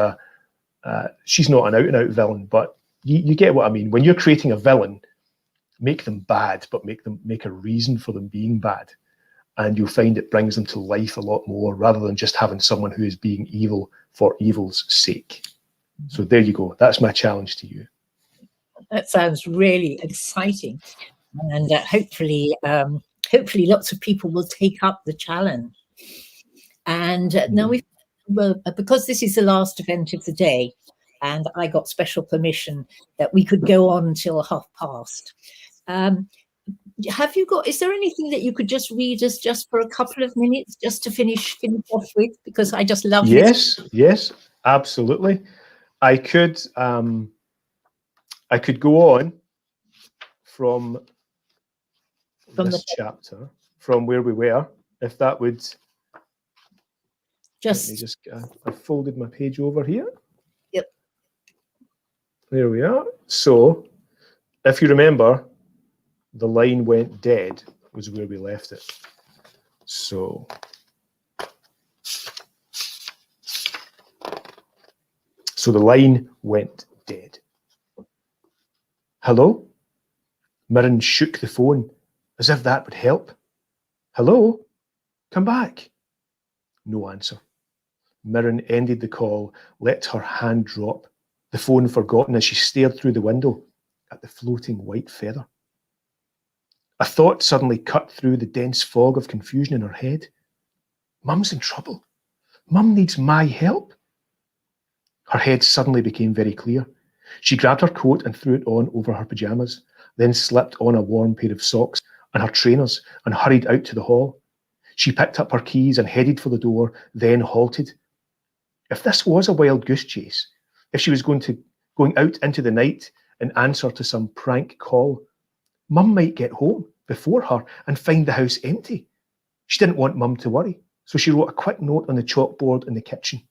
she's not an out-and-out villain, but you get what I mean. When you're creating a villain, make them bad, but make a reason for them being bad. And you'll find it brings them to life a lot more, rather than just having someone who is being evil for evil's sake. So there you go. That's my challenge to you. That sounds really exciting. And hopefully lots of people will take up the challenge. And now because this is the last event of the day, and I got special permission that we could go on till past. Is there anything that you could just read us just for a couple of minutes, just to finish off with? Because I just love this. Yes, absolutely. I could go on from this chapter, from where we were, if that would let me just I've folded my page over here. Yep. There we are. So if you remember, the line went dead was where we left it. So the line went dead. Hello? Mirren shook the phone as if that would help. Hello? Come back. No answer. Mirren ended the call, let her hand drop, the phone forgotten as she stared through the window at the floating white feather. A thought suddenly cut through the dense fog of confusion in her head. Mum's in trouble. Mum needs my help. Her head suddenly became very clear. She grabbed her coat and threw it on over her pyjamas, then slipped on a warm pair of socks and her trainers and hurried out to the hall. She picked up her keys and headed for the door, then halted. If this was a wild goose chase, if she was going out into the night in answer to some prank call, Mum might get home before her and find the house empty. She didn't want Mum to worry, so she wrote a quick note on the chalkboard in the kitchen.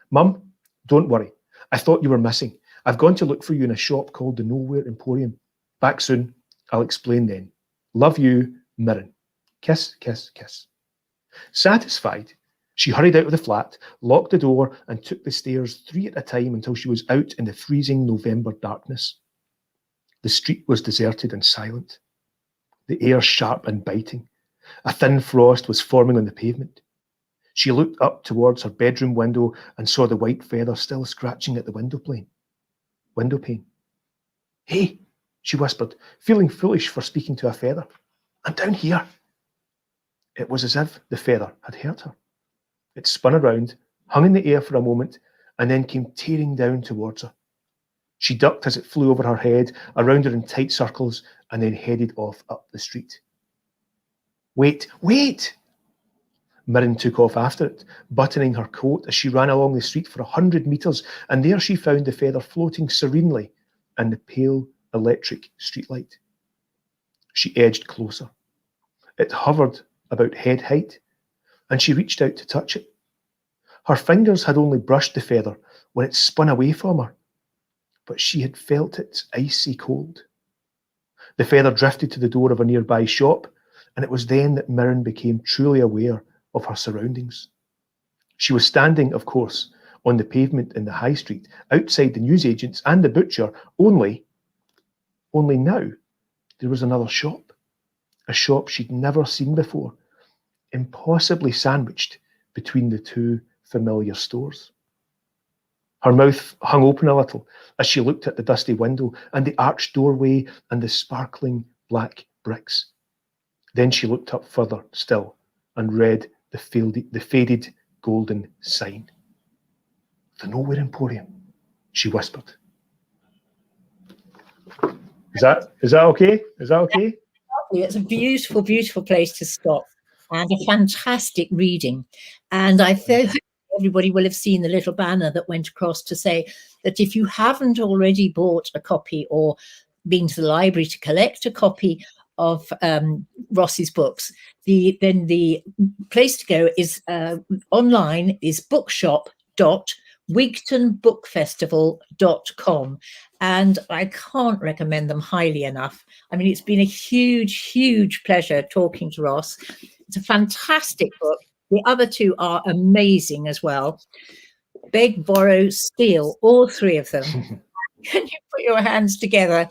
Mum, don't worry. I thought you were missing. I've gone to look for you in a shop called the Nowhere Emporium. Back soon. I'll explain then. Love you, Mirren. Kiss, kiss, kiss. Satisfied, she hurried out of the flat, locked the door, and took the stairs 3 at a time until she was out in the freezing November darkness. The street was deserted and silent, the air sharp and biting. A thin frost was forming on the pavement. She looked up towards her bedroom window and saw the white feather still scratching at the window pane. Hey, she whispered, feeling foolish for speaking to a feather. I'm down here. It was as if the feather had hurt her. It spun around, hung in the air for a moment, and then came tearing down towards her. She ducked as it flew over her head, around her in tight circles, and then headed off up the street. Wait, wait! Mirren took off after it, buttoning her coat as she ran along the street for 100 metres, and there she found the feather floating serenely in the pale electric streetlight. She edged closer. It hovered about head height, and she reached out to touch it. Her fingers had only brushed the feather when it spun away from her, but she had felt its icy cold. The feather drifted to the door of a nearby shop, and it was then that Mirren became truly aware of her surroundings. She was standing, of course, on the pavement in the high street, outside the newsagent's and the butcher, only now there was another shop, a shop she'd never seen before, impossibly sandwiched between the two familiar stores. Her mouth hung open a little as she looked at the dusty window and the arched doorway and the sparkling black bricks. Then she looked up further still and read the faded golden sign. The Nowhere Emporium, she whispered. Is that okay? Is that okay? It's a beautiful, beautiful place to stop and a fantastic reading. And I think everybody will have seen the little banner that went across to say that if you haven't already bought a copy or been to the library to collect a copy of Ross's books, then the place to go is online is bookshop.wigtonbookfestival.com. And I can't recommend them highly enough. I mean, it's been a huge, huge pleasure talking to Ross. It's a fantastic book. The other two are amazing as well. Beg, borrow, steal, all 3 of them. Can you put your hands together?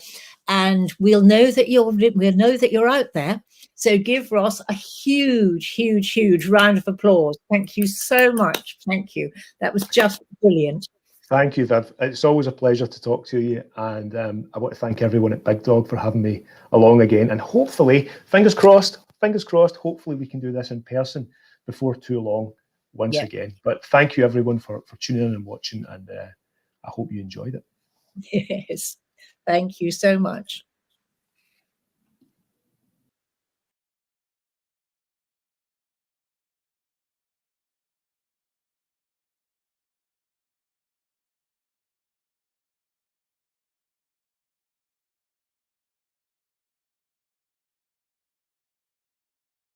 And we'll know that you're out there. So give Ross a huge, huge, huge round of applause. Thank you so much. Thank you. That was just brilliant. Thank you, Viv. It's always a pleasure to talk to you. And I want to thank everyone at Big Dog for having me along again. And hopefully, fingers crossed, hopefully we can do this in person before too long once again. But thank you, everyone, for tuning in and watching. And I hope you enjoyed it. Yes. Thank you so much.